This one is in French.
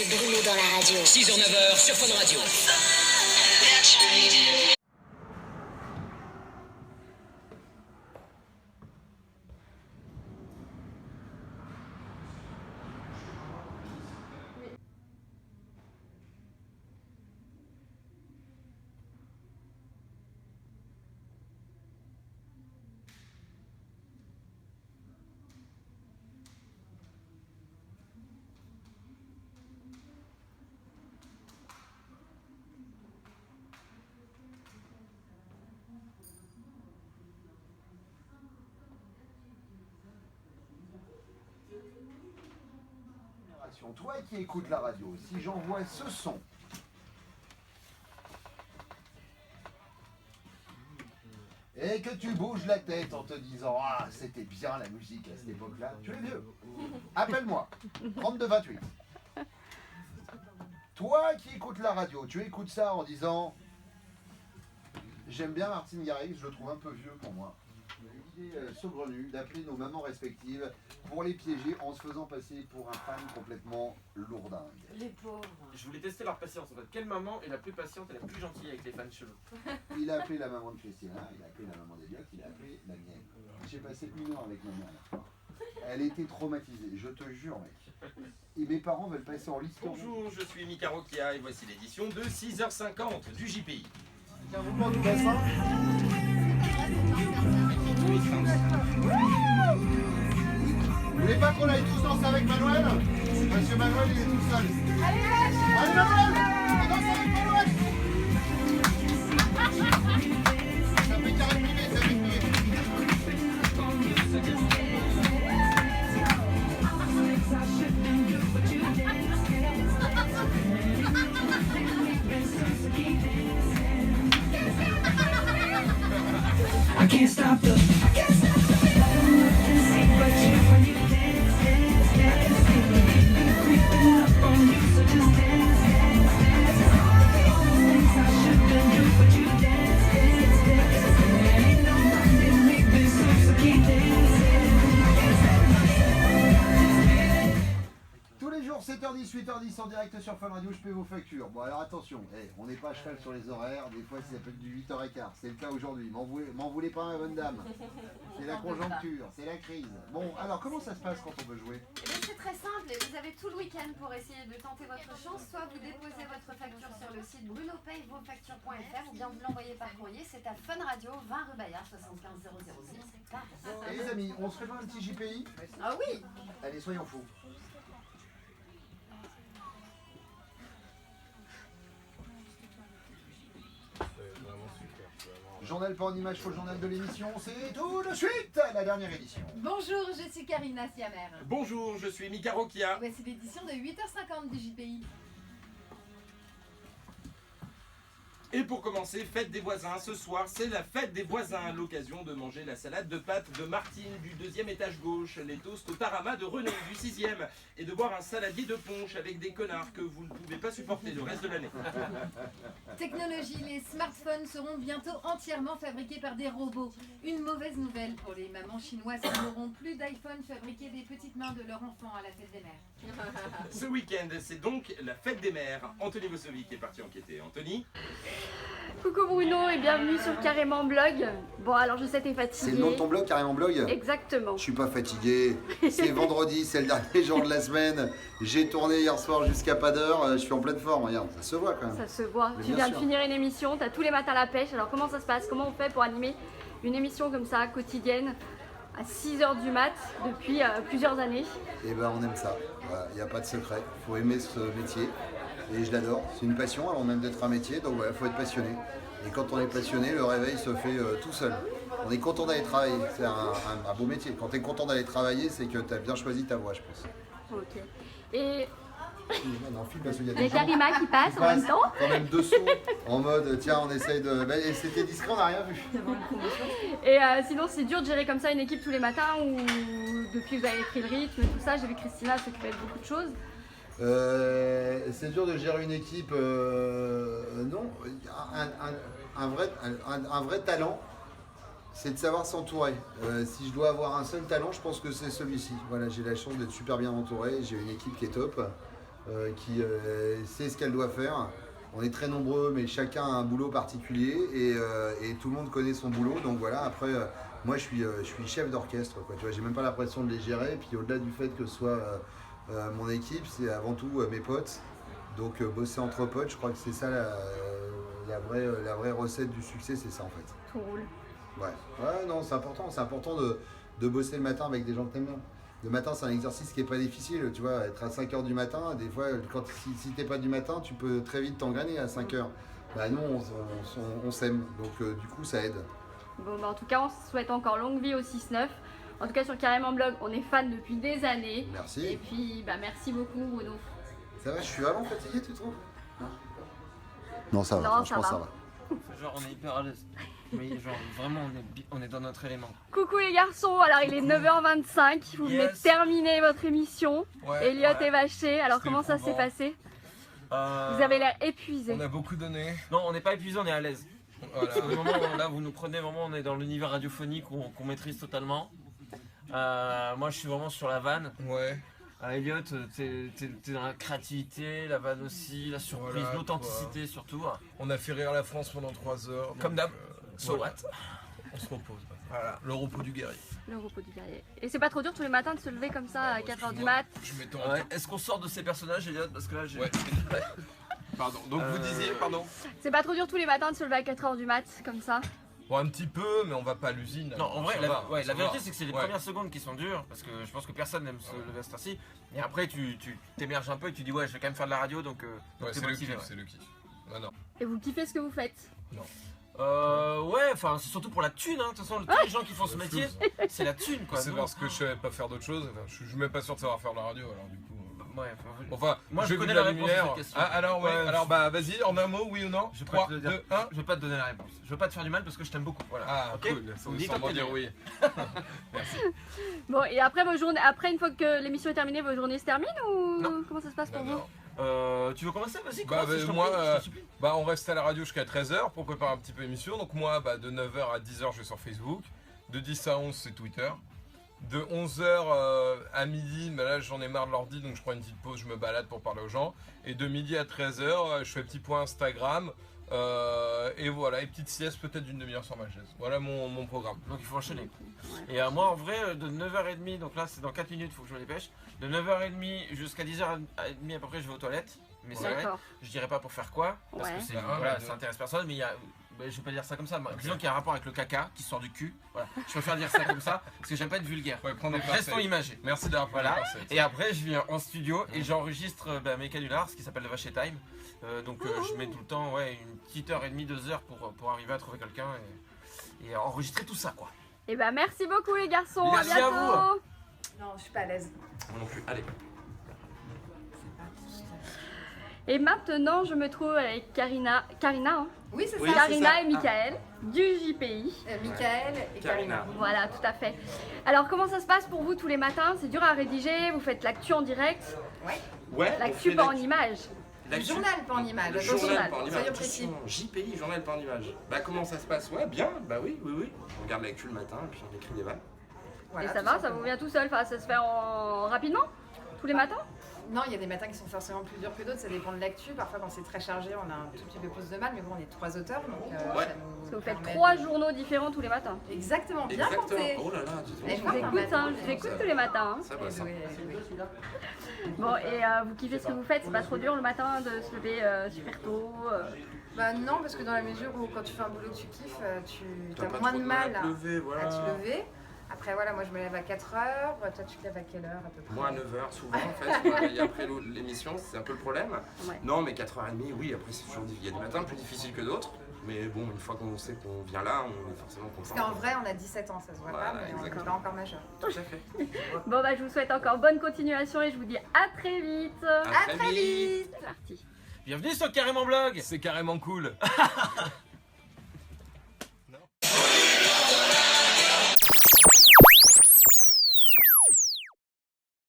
C'est Bruno dans la radio. 6h-9h sur Fun Radio. Toi qui écoutes la radio, si j'envoie ce son, et que tu bouges la tête en te disant « Ah, c'était bien la musique à cette époque-là », tu es vieux. Appelle-moi, 3228. Toi qui écoutes la radio, tu écoutes ça en disant « J'aime bien Martin Garrix, je le trouve un peu vieux pour moi ». L'idée saugrenue d'appeler nos mamans respectives pour les piéger en se faisant passer pour un fan complètement lourdingue. Les pauvres. Je voulais tester leur patience en fait. Quelle maman est la plus patiente et la plus gentille avec les fans cheveux? Il a appelé la maman de Christina, il a appelé la maman d'Eliott, il a appelé la mienne. J'ai passé 1 heure avec ma mère la fois. Elle était traumatisée, je te jure mec. Et mes parents veulent passer en liste. Bonjour, je suis Mika Rokia et voici l'édition de 6h50 du JPI. Tiens, vous prends du bassin. Vous voulez pas qu'on aille tous danser avec Manuel? Monsieur Manuel, il est tout seul. Allez Manuel, on danse avec Manuel. Ça fait carré privé, ça fait privé. I can't stop the but you when you dance, dance, dance, creeping up on you, so just dance, dance, dance. All the things I shouldn't do, but you dance, dance, dance. And ain't no minding me, baby, so keep dancing. Tous les jours, 7h10, 8h10 en direct sur Fun Radio, je paie vos factures. Bon alors attention, on n'est pas à cheval sur les horaires, des fois ça peut être du 8h15, c'est le cas aujourd'hui, m'en voulez pas ma bonne dame. C'est la conjoncture, c'est la crise. Bon alors comment ça se passe quand on veut jouer? C'est très simple, vous avez tout le week-end pour essayer de tenter votre chance, soit vous déposez votre facture sur le site brunopayevosfactures.fr ou bien vous l'envoyez par courrier, c'est à Fun Radio, 20 rue Bayard, 75 006. Et les amis, on se fait pas un petit JPI? Ah oui. Allez, soyons fous. Journal pas en image pour le journal de l'émission, c'est tout de suite la dernière édition. Bonjour, je suis Karina Siamer. Bonjour, je suis Mika Rokia. Voici l'édition de 8h50 du JPI. Et pour commencer, fête des voisins. Ce soir, c'est la fête des voisins. L'occasion de manger la salade de pâtes de Martine du 2e étage gauche, les toasts au tarama de René du 6e et de boire un saladier de punch avec des connards que vous ne pouvez pas supporter le reste de l'année. Technologie, les smartphones seront bientôt entièrement fabriqués par des robots. Une mauvaise nouvelle pour les mamans chinoises qui n'auront plus d'iPhone fabriqués des petites mains de leurs enfants à la fête des mères. Ce week-end, c'est donc la fête des mères. Anthony Vossovic est parti enquêter. Anthony? Coucou Bruno et bienvenue sur Carrément Blog. Bon alors je sais t'es fatigué. C'est le nom de ton blog, Carrément Blog? Exactement. Je suis pas fatigué, c'est vendredi, c'est le dernier jour de la semaine. J'ai tourné hier soir jusqu'à pas d'heure, je suis en pleine forme, regarde, ça se voit quand même. Ça se voit, Mais tu bien viens sûr. de finir une émission, t'as tous les matins la pêche. Alors comment ça se passe? Comment on fait pour animer une émission comme ça, quotidienne, à 6h du mat, depuis plusieurs années? Et ben on aime ça, il n'y a pas de secret, il faut aimer ce métier. Et je l'adore, c'est une passion avant même d'être un métier, donc il faut être passionné. Et quand on est passionné, le réveil se fait tout seul. On est content d'aller travailler, c'est un beau métier. Quand tu es content d'aller travailler, c'est que tu as bien choisi ta voie, je pense. Ok. Et Non, file parce qu'il y a des les gens Karima qui passent en même temps. quand même dessous, en mode tiens on essaye de... Ben, et c'était discret, on n'a rien vu. Et sinon c'est dur de gérer comme ça une équipe tous les matins ou depuis que vous avez écrit le rythme et tout ça, j'ai vu Christina s'occuper de beaucoup de choses. C'est dur de gérer une équipe, non, un vrai talent, c'est de savoir s'entourer. Si je dois avoir un seul talent, je pense que c'est celui-ci. Voilà, j'ai la chance d'être super bien entouré, j'ai une équipe qui est top. qui sait ce qu'elle doit faire. On est très nombreux, mais chacun a un boulot particulier et tout le monde connaît son boulot. Donc voilà, après, moi je suis chef d'orchestre, quoi. Tu vois, j'ai même pas l'impression de les gérer. Et puis au-delà du fait que ce soit mon équipe, c'est avant tout mes potes. Donc bosser entre potes, je crois que c'est ça la vraie recette du succès, c'est ça en fait. Tout roule. Ouais, non, c'est important de bosser le matin avec des gens que t'aimes bien. Le matin, c'est un exercice qui est pas difficile, tu vois, être à 5h du matin, des fois, si t'es pas du matin, tu peux très vite t'engrainer à 5h. Bah nous, on s'aime, donc du coup, ça aide. Bon, bah, en tout cas, on se souhaite encore longue vie au 6-9. En tout cas, sur Carrément Blog, on est fan depuis des années. Merci. Et puis, bah, merci beaucoup, Bruno. Ça va, je suis vraiment fatigué, tu trouves? Non, ça va, Non, franchement, ça ça va. va. Genre on est hyper à l'aise. Mais genre vraiment on est dans notre élément. Coucou les garçons, alors il est 9h25, vous venez de Yes. terminer votre émission. Ouais, Elliot et Vacher, alors C'était comment ça s'est éprouvant. passé? Vous avez l'air épuisé. On a beaucoup donné. Non on n'est pas épuisé, on est à l'aise. Voilà. Au moment où, là vous nous prenez vraiment, on est dans l'univers radiophonique qu'on maîtrise totalement. Moi je suis vraiment sur la vanne. Ouais. Elliot, t'es dans la créativité, la vanne aussi, la surprise, Voilà, l'authenticité surtout. On a fait rire la France pendant 3 heures. Comme d'hab. So voilà. what? On se repose. Voilà. Le repos du guerrier. Le repos du guerrier. Et c'est pas trop dur tous les matins de se lever comme ça à 4h du mat? Je m'étends. Ouais. Est-ce qu'on sort de ces personnages Elliot? Parce que là j'ai... Ouais. Pardon, donc vous disiez, pardon. C'est pas trop dur tous les matins de se lever à 4h du mat comme ça? Bon, un petit peu, mais on va pas à l'usine. Non, en vrai, Ça la va, ça vérité, va. c'est que c'est les Ouais. premières secondes qui sont dures, parce que je pense que personne n'aime se lever à cette heure-ci. Et après, tu t'émerges un peu et tu dis, ouais, je vais quand même faire de la radio, donc Ouais, t'es c'est le motivé. kiff, Ouais. c'est le kiff. Non, non. Et vous kiffez ce que vous faites? Ouais, enfin, c'est surtout pour la thune, hein. De toute façon, tous les gens qui font ce métier, c'est la thune, quoi. C'est Nous, parce que je savais pas faire d'autre chose. Enfin, je suis même pas sûr de savoir faire de la radio, alors du coup. Ouais, Enfin, moi, je j'ai vu connais de la la réponse lumière. à cette question. Ah, alors, ouais, Ouais, alors, bah, vas-y, en un mot, oui ou non? Je vais 3, pas te le dire. 2, 1. je vais pas te donner la réponse. Je veux pas te faire du mal parce que je t'aime beaucoup. Voilà. Ah, ok. cool. Ça Donc, veut dis-toi sûrement que t'es dire bien. oui. Bon, et après vos journées, après une fois que l'émission est terminée, vos journées se terminent ou Non. comment ça se passe pour Non, vous? non. Tu veux commencer? Vas-y, Bah, commence, je t'en moi, prie, je t'en supplie. Bah, on reste à la radio jusqu'à 13h pour préparer un petit peu l'émission. Donc moi, bah, de 9h à 10h, je vais sur Facebook. De 10 à 11, c'est Twitter. De 11h à midi, bah là j'en ai marre de l'ordi, donc je prends une petite pause, je me balade pour parler aux gens. Et de midi à 13h, je fais un petit point Instagram. Et voilà, et petite sieste peut-être d'une demi-heure sur ma chaise. Voilà mon programme. Donc il faut enchaîner. Et moi en vrai de 9h30, donc là c'est dans 4 minutes, il faut que je me dépêche. De 9h30 jusqu'à 10h30 à peu près je vais aux toilettes. Mais c'est vrai, D'accord. je dirais pas pour faire quoi, parce Ouais. que c'est, Bah, voilà, ouais, ça intéresse personne, mais il y a... bah, je vais pas dire ça comme ça, disons qu'il y a un rapport avec le caca qui sort du cul. Voilà. Je préfère dire ça comme ça, parce que j'aime pas être vulgaire. Ouais, prends des Donc, restons pincettes. imagés. Merci d'avoir pris Voilà. les pincettes. Et après, je viens en studio et j'enregistre mes canulars, ce qui s'appelle le Vacher Time. Donc, je mets tout le temps une petite heure et demie, 2 heures pour arriver à trouver quelqu'un et enregistrer tout ça, quoi. Et bah merci beaucoup les garçons, Merci à à bientôt. vous. Non, je suis pas à l'aise. Moi non plus, allez. Et maintenant je me trouve avec Karina, hein, Oui, c'est Oui, ça. c'est Karina ça. et Michael du JPI. Michael et Karina. Karina. Voilà, tout à fait. Alors comment ça se passe pour vous tous les matins? C'est dur à rédiger, vous faites l'actu en direct, Ouais. Ouais, on l'actu fait pas en image. Le journal, pas en image. Le Attention, journal, pas en image. soyons précis. Attention, JPI, journal, pas en image. Bah comment ça se passe? Ouais, bien, bah oui. On regarde l'actu le matin et puis on écrit des vannes. Voilà, Et ça tout va, ça simplement. vous vient tout seul, enfin, ça se fait rapidement? Tous les matins? Non, il y a des matins qui sont forcément plus durs que d'autres, ça dépend de l'actu. Parfois, quand c'est très chargé, on a un tout petit peu plus de mal, mais bon, on est 3 auteurs, donc Ouais. ça nous Parce que vous faites permet 3 de- journaux différents tous les matins. Exactement, bien Exactement. compté. Oh là là, dis donc. Et Je vous écoute, hein, je vous écoute tous les matins. hein. Ça va, ça. Bon, et vous kiffez ce que vous faites? C'est pas trop dur le matin de se lever super tôt? Bah non, parce que dans la mesure où quand tu fais un boulot que tu kiffes, tu T'as as pas moins trop de mal à te lever, voilà. à te lever. Après voilà, moi je me lève à 4h, toi tu te lèves à quelle heure à peu près? Moi à 9h souvent en fait, je me réveille après l'émission, c'est un peu le problème. Ouais. Non mais 4h30, oui, après c'est toujours il y a des matins plus difficiles que d'autres. Mais bon, une fois qu'on sait qu'on vient là, on est forcément content. Parce qu'en vrai on a 17 ans, ça se voit Voilà, pas, mais on n'est exactement. pas encore majeur. Tout à fait. Bon, bah, je vous souhaite encore bonne continuation et je vous dis à très vite. À À très vite. C'est parti. Bienvenue sur Carrément Blog. C'est carrément cool.